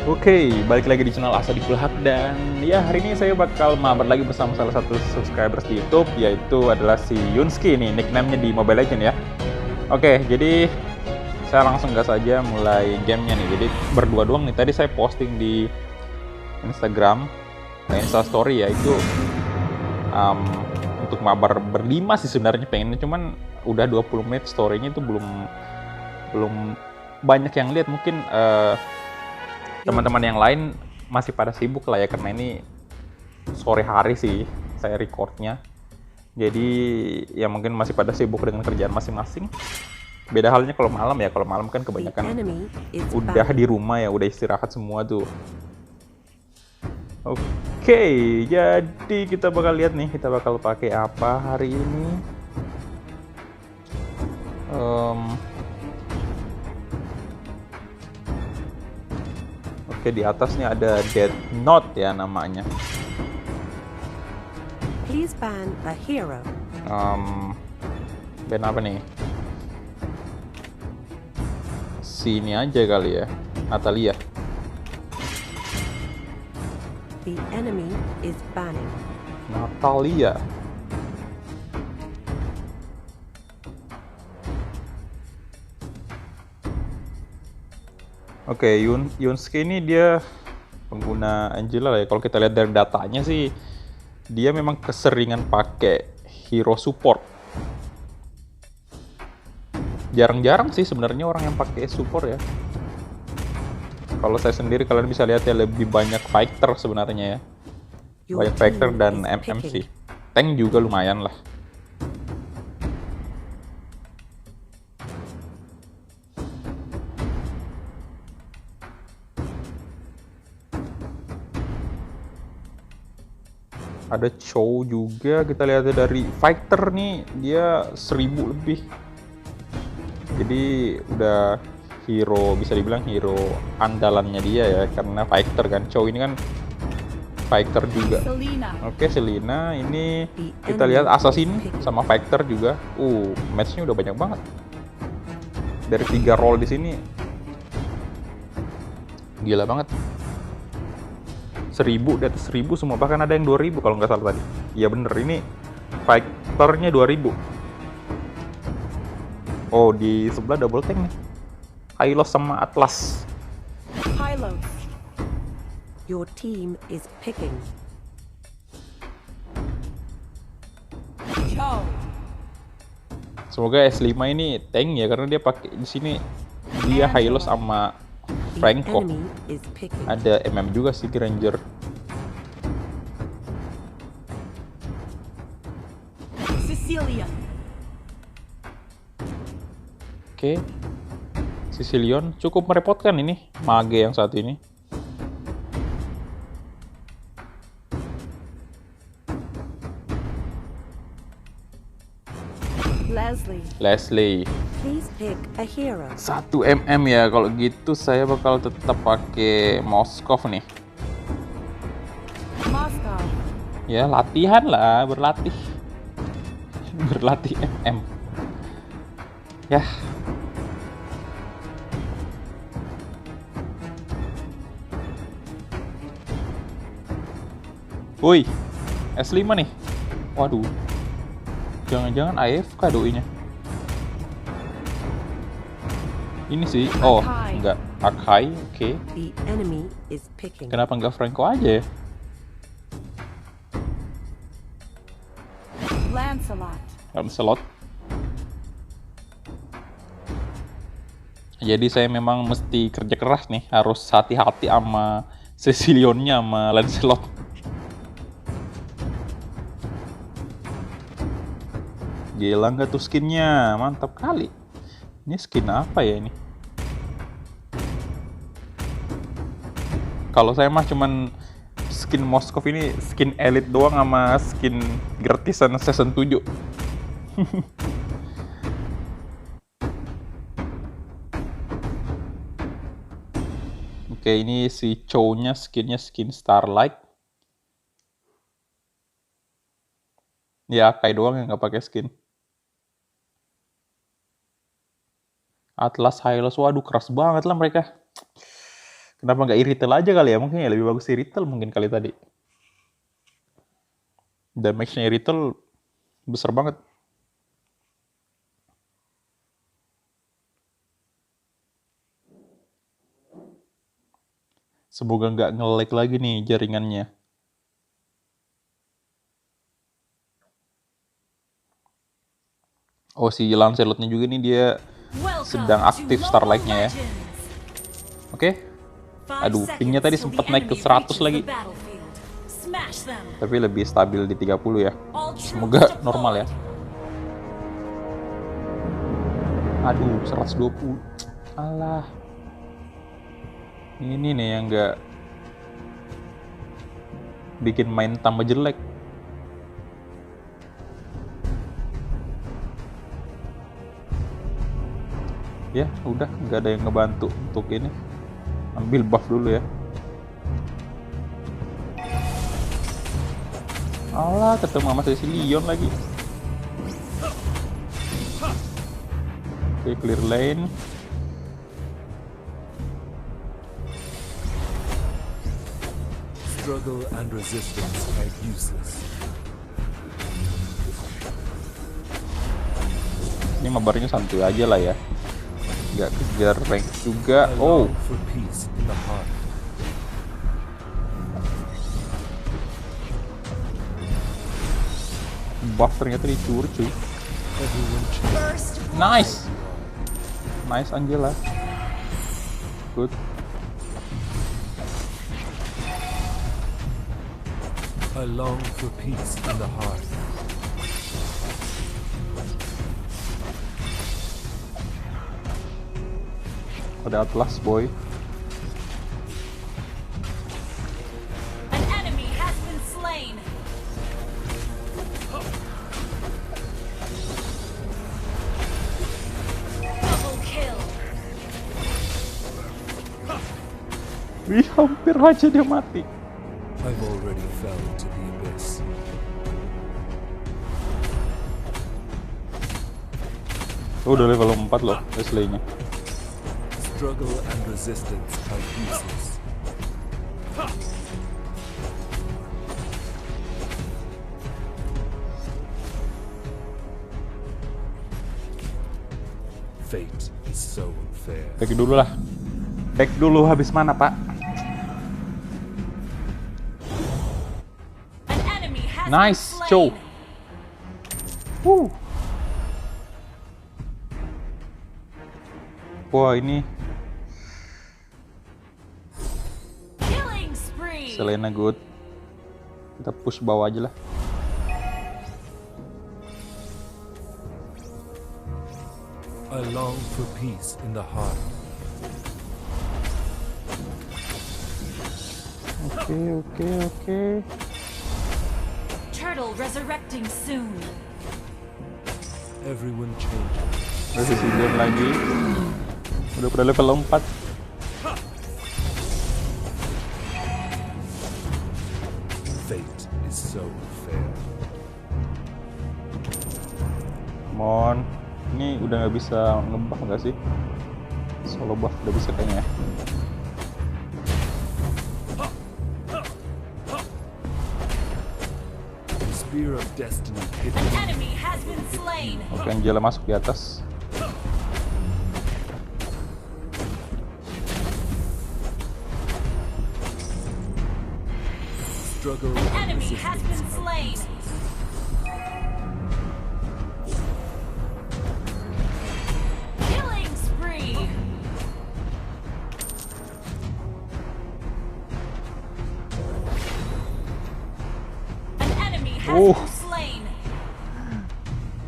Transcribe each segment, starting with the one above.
Oke, balik lagi di channel Asadikul Haq dan ya hari ini saya bakal mabar lagi bersama salah satu subscribers di YouTube, yaitu adalah si Yunski nih, nickname-nya di Mobile Legends ya. Oke, jadi saya langsung gas aja mulai gamenya nih. Jadi berdua doang nih. Tadi saya posting di Instagram, Insta Story ya, itu untuk mabar berlima sih sebenarnya pengennya, cuman udah 20 menit story-nya itu belum banyak yang lihat. Mungkin teman-teman yang lain masih pada sibuk lah ya, karena ini sore hari sih saya recordnya. Jadi ya mungkin masih pada sibuk dengan kerjaan masing-masing. Beda halnya kalau malam ya, kalau malam kan kebanyakan udah di rumah ya, udah istirahat semua tuh. Oke, jadi kita bakal lihat nih, kita bakal pakai apa hari ini. Oke, di atasnya ada Death Note ya namanya. Please ban a hero. Band apa nih? Sini aja kali ya, Natalia. The enemy is banning. Natalia. Oke, Yunski ini dia pengguna Angela lah ya. Kalau kita lihat dari datanya sih, dia memang keseringan pakai hero support. Jarang-jarang sih sebenarnya orang yang pakai support ya. Kalau saya sendiri, kalian bisa lihat ya, lebih banyak fighter sebenarnya ya. Banyak fighter dan MM sih. Tank juga lumayan lah. Ada Chow juga, kita lihat dari fighter nih, dia 1000 lebih. Jadi udah hero, bisa dibilang hero andalannya dia ya, karena fighter kan. Chow ini kan fighter juga. Oke, Selena ini kita lihat assassin sama fighter juga. Matchnya udah banyak banget. Dari 3 role di sini. Gila banget. 1000, di atas 1000 semua, bahkan ada yang 2000 kalau nggak salah tadi. Iya bener, ini fighternya 2000. Oh, di sebelah double tank nih, Hylos sama Atlas. Hylos. Your team is picking. Semoga S5 ini tank ya, karena dia pakai di sini dia Hylos sama Franco. Ada MM juga sih, Granger. Sicilian. Oke. Sicilian cukup merepotkan ini mage yang saat ini. Leslie. Please pick a hero. 1 mm ya, kalau gitu saya bakal tetap pakai Moskov nih. Moscow. Ya latihan lah, berlatih MM ya. Woi, S5 nih. Waduh, jangan-jangan AFK doi-nya. Ini sih, oh enggak, Akai. Oke. Kenapa enggak Franco aja ya? Lancelot. Jadi saya memang mesti kerja keras nih, harus hati-hati sama Sicilionnya sama Lancelot. Gila nggak tuh skinnya, mantap kali. Ini skin apa ya ini? Kalau saya mah cuman skin Moskov ini, skin elite doang sama skin gratisan season 7. Oke, ini si Chow-nya skinnya skin Starlight. Ya, kayak doang yang nggak pakai skin. Atlas, Hylos, waduh keras banget lah mereka. Kenapa nggak Irrital aja kali ya? Mungkin ya lebih bagus Irrital mungkin kali tadi. Damage-nya Irrital besar banget. Semoga nggak nge-lag lagi nih jaringannya. Oh, si Lancelot-nya juga nih dia sedang aktif Starlight-nya ya. Oke. Aduh, pingnya tadi sempat naik ke 100 lagi. Tapi lebih stabil di 30 ya. Semoga normal ya. Aduh, 120. Alah. Ini nih yang nggak bikin main tambah jelek. Ya udah, nggak ada yang ngebantu untuk ini. Ambil buff dulu ya. Alah, ketemu sama si Leon lagi. Oke, clear lane. Struggle and resistance are useless. Ini mabarnya santuy aja lah ya. Nggak kejar rank juga. Oh, For peace in the heart. buff ternyata dicuri cuy. Everyone chooses. Nice. Nice Angela. Good. I long for peace in the heart. Ada Atlas boy. An enemy has been slain. Double kill. Wih, hampir aja dia mati. I've already fell to the abyss. Oh, udah level 4 loh Wesley-nya. Struggle and resistance are useless. Fate is so unfair. Back dulu lah. Back dulu, habis mana pak? An enemy has Nice, been Chow. slain. Wah, ini Killing spree. Selena good. Kita push bawah aja lah. I long for peace in the heart. Oke. Turtle resurrecting soon. Everyone changes. Udah sisi game lagi. Udah pada level 4. Fate is so unfair. Come on. Ini udah nggak bisa ngebuff nggak sih? Solo buff udah bisa kayaknya ya. Spear of destiny hit An enemy has been slain. Oke, Angela masuk di atas. struggle An and enemy has resistance been are slain. useless. Killing spree. An enemy has Oh. been slain.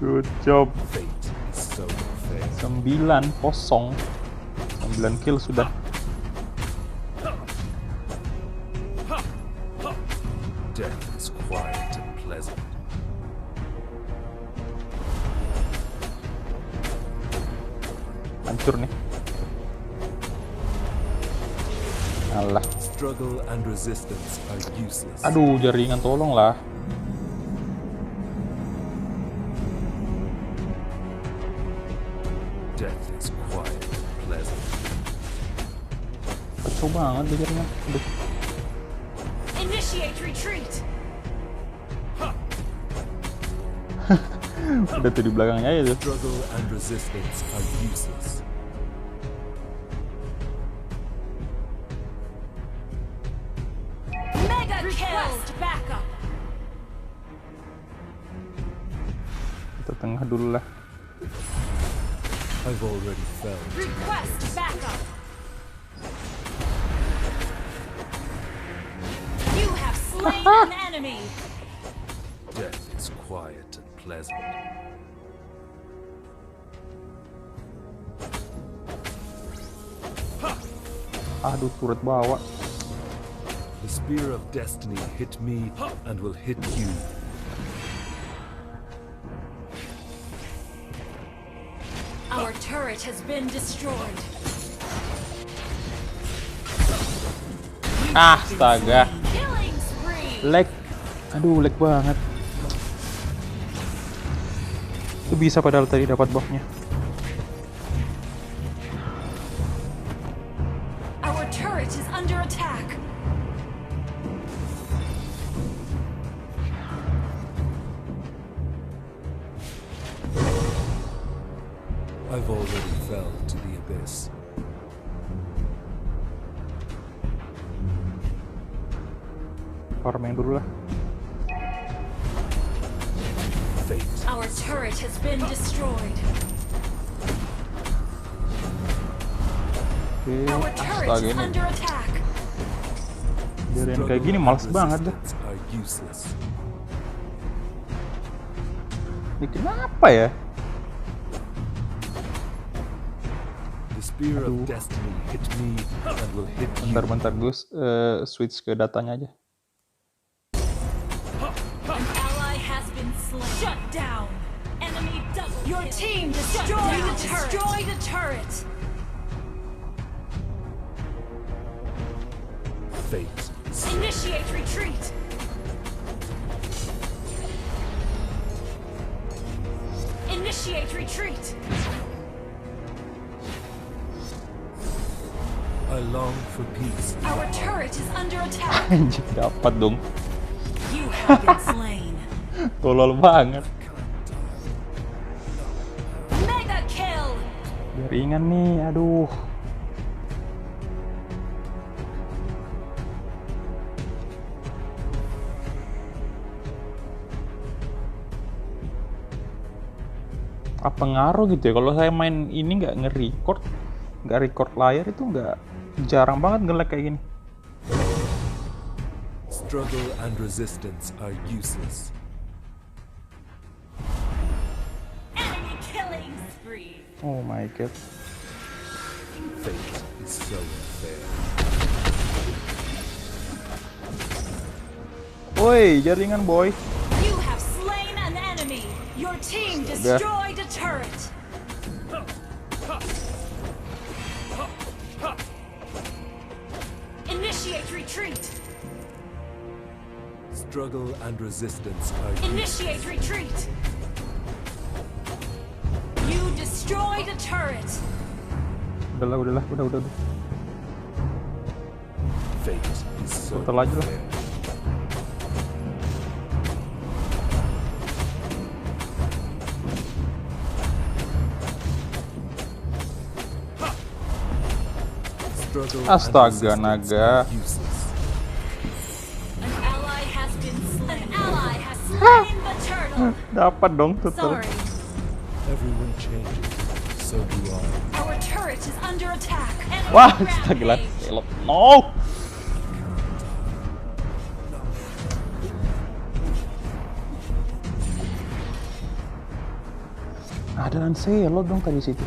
Good job. Fate is so unfair. 9-0. 9 kill sudah. Death is quiet and pleasant. Hancur nih. Alah. Struggle and resistance are useless. Aduh, jaringan tolong lah. Death is quiet and pleasant. Percuma banget dia jaringan. Aduh. Initiate retreat. Udah tuh di belakangnya aja tuh. Struggle and resistance are useless. Mega request backup. Kita tengah dulu lah. I've already felt. Request backup. You have slain an enemy. Death is quiet and pleasant. Aduh, turret bawa. The spear of destiny hit me and will hit you. Our turret has been destroyed. Astaga. Killing spree. Lag. Aduh, lag banget. Itu bisa padahal tadi dapat buffnya. Our turret is under attack. I've already fell to the abyss. Farming dulu lah. Fate. Our turret has been destroyed. Oke, Our turret astaga is ini. under attack. Jaringan kayak gini males banget dah. Resistance are useless. Ini kenapa ya? The spear Aduh. of destiny hit me and will hit you. Bentar-bentar gue switch ke datanya aja. An ally has been slain. Shut down. Enemy double. Your team destroyed the turret. Destroy the turret. Fate. Initiate retreat. Initiate retreat. I long for peace. Our turret is under attack. Anjir, dapat dong. You have been slain. Tolol banget. Mega kill. Jaringan nih, aduh. Apa ngaruh gitu ya kalau saya main ini nggak record layar itu nggak, jarang banget nge-lag kayak gini. Struggle and resistance are useless. Enemy killing spree. Oh my god. Fate is so unfair. Woi, jaringan boy. You have slain an enemy. Your team destroyed a turret. Initiate retreat. Struggle and resistance are useless. Initiate retreat. You destroyed a turret. Udahlah, udah. Fate is so Total aja lah. unfair. Struggle and Astaga, resistance naga. are useless. An ally has been slain. An ally has slain the turtle. Dapat dong total. Sorry. Everyone changes, so do I. Our turret is under attack. Enemy Wah, astaga, rampage. elok. No. Ada Lancelot dong tadi situ.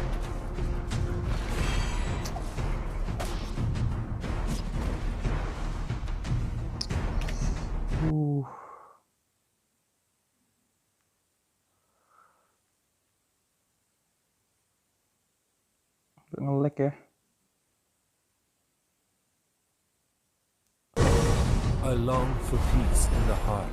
Nge-lag ya. I long for peace in the heart.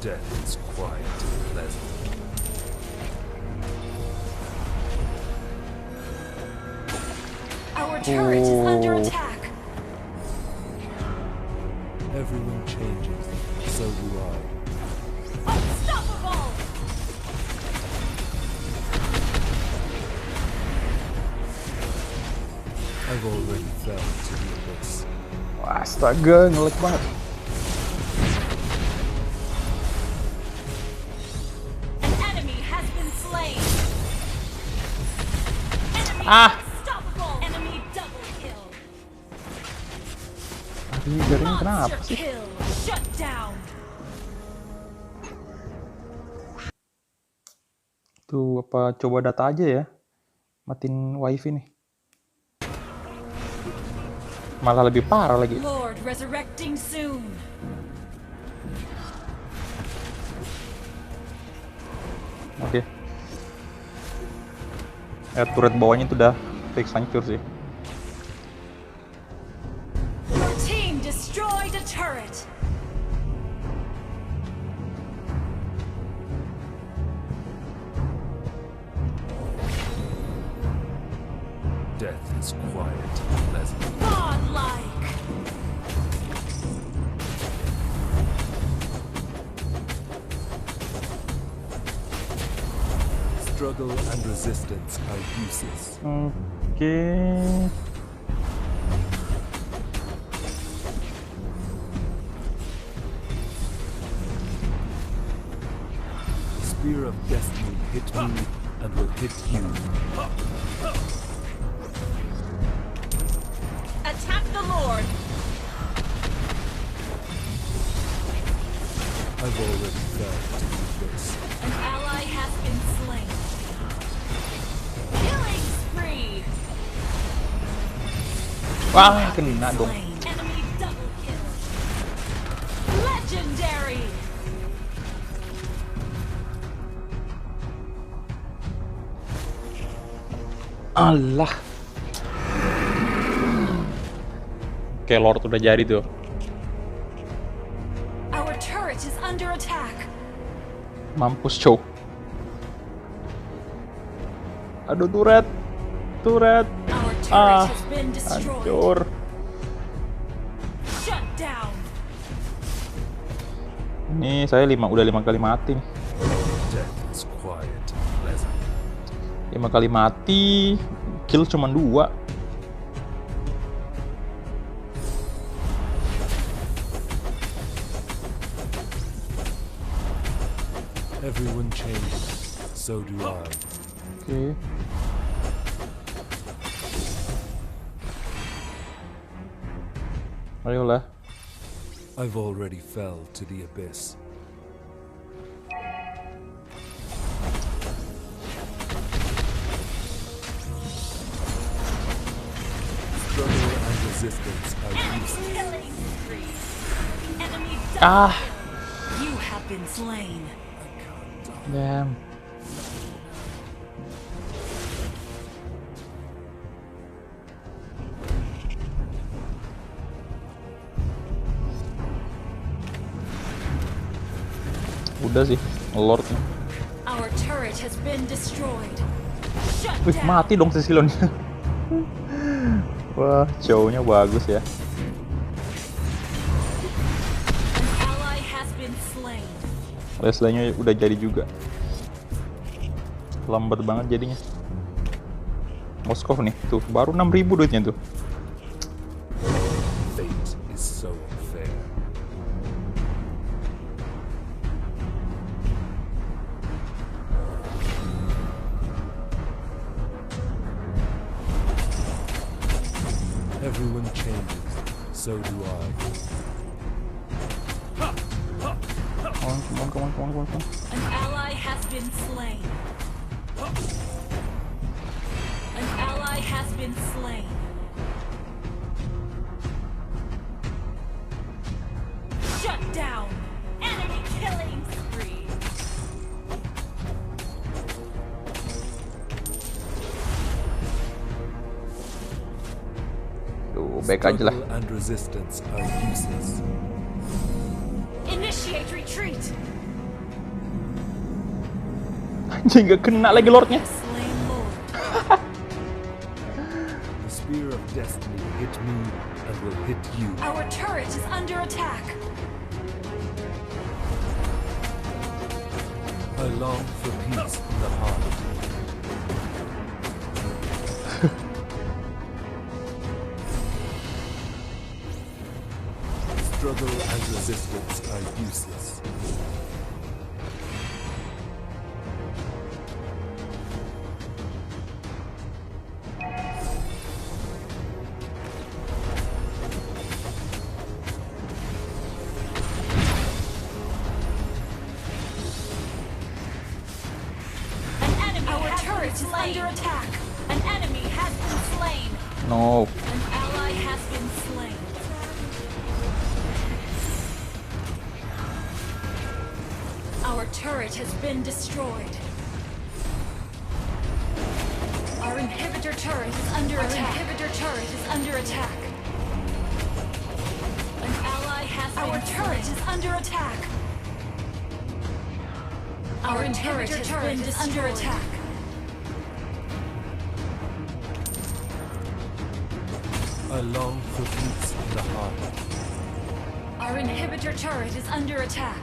Death is quiet and pleasant. Our turret is under attack. Everyone changes, so do I. Unstoppable! I've already fell to the abyss. Wah, astaga, ngelag banget. An enemy has been slain. Enemy unstoppable. Enemy double kill. Ini jaringnya kenapa Monster sih? kill. Shut down. Tuh, apa coba data aja ya? Matiin wifi nih. Malah lebih parah lagi. Lord resurrecting soon. Oke. Turret bawahnya itu udah fix hancur sih. Your team destroyed a turret. Death is quiet and pleasant. Godlike. Struggle and resistance are useless. Oke. The spear of destiny hit me and will hit you. Attack the Lord. I've already fell to the abyss. An ally has been slain. Killing spree. Wah, kena dong. Slain. Enemy double kill. Legendary. Allah. Oke, Lord udah jadi tuh. Our turret is under attack. Mampus, cow. Aduh, turret. Turret. Our turret Ah, has been destroyed. hancur. Shut down. Ini saya udah 5 kali mati nih. Death is quiet and pleasant. 5 kali mati, kill cuma 2. Everyone changes, so do I. Oke. Ayolah. I've already fell to the abyss. Struggle and resistance are useless. Killing spree. Enemy double Ah, kill. You have been slain. damn. Udah sih, Lord nih. Our turret has been destroyed. Shut Wih, down. mati dong si Silonnya. Wah, show-nya bagus ya. An ally has been slain. Leslie-nya udah jadi juga. Lambat banget jadinya. Moskov nih, tuh baru 6.000 duitnya tuh. Fate is so unfair. Everyone changes, so do I. Come on. An ally has been slain. An ally has been slain. Shut down. Enemy killing spree. Tuh, baik aja lah. Struggle and resistance are useless. Initiate retreat. Anjing, nggak kena lagi lordnya. Slain Lord. The spear of destiny hit me and will hit you. Our turret is under attack. I long for peace in the heart. Struggle and resistance are useless. An enemy Our turret is under attack. An enemy has been slain. No. An ally has been slain. Our turret has been destroyed. Our inhibitor turret is under attack. Our inhibitor turret is under attack. An ally has been Our turret is under attack. Our inhibitor turret is under attack. I long for peace in the heart. Our inhibitor turret is under attack.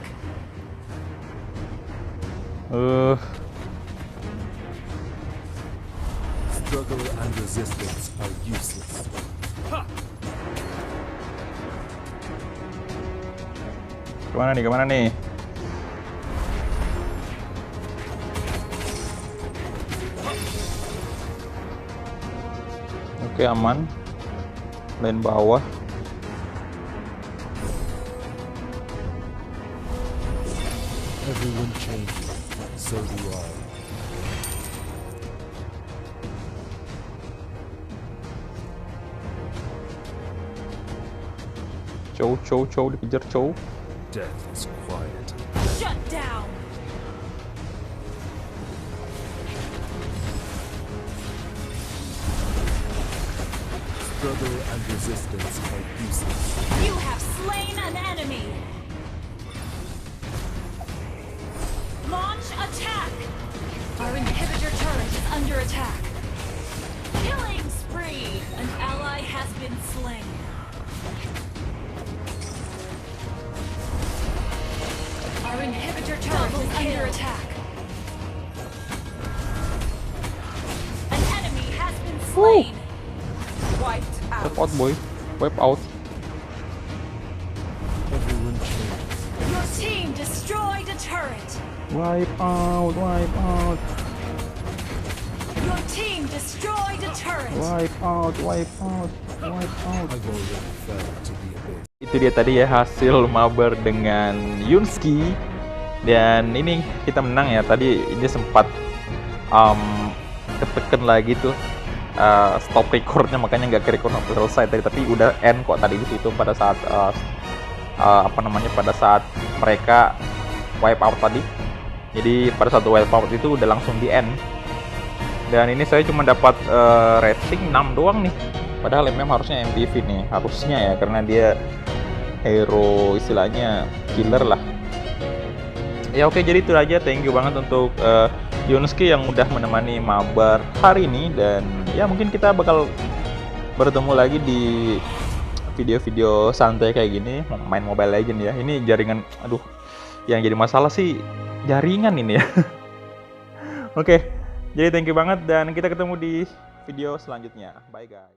Struggle and resistance are useless. Kemana nih? Kemana nih? Oke, aman. Lane bawah. Everyone changes, so do I. Cow dikejar cow. Death is quiet. Shut down. Struggle and resistance are useless. You have slain an enemy. Launch attack. Our inhibitor turret is under attack. Killing spree. An ally has been slain. Our inhibitor turret is under attack. An enemy has been slain. Wiped out. Wipe out, boy. Wipe out. Everyone changes. Your team destroyed a turret. Wipe out, wipe out. Your team destroyed a turret. Wipe out, wipe out, wipe out. I've already fell to the abyss. Itu dia tadi ya hasil mabar dengan Yunski. Dan ini kita menang ya. Tadi ini sempat keteken lagi tuh stop recordnya, makanya nggak ke record sampai selesai tadi. Tapi udah end kok tadi di situ pada saat pada saat mereka wipe out tadi. Jadi pada saat wipe out itu udah langsung di end. Dan ini saya cuma dapat rating 6 doang nih. Padahal MM harusnya MVP nih, harusnya ya, karena dia hero istilahnya killer lah. Ya oke, jadi itu aja. Thank you banget untuk Yunski yang udah menemani mabar hari ini. Dan ya mungkin kita bakal bertemu lagi di video-video santai kayak gini, main Mobile Legends ya. Ini jaringan, aduh, yang jadi masalah sih jaringan ini ya. Oke, jadi thank you banget dan kita ketemu di video selanjutnya. Bye guys.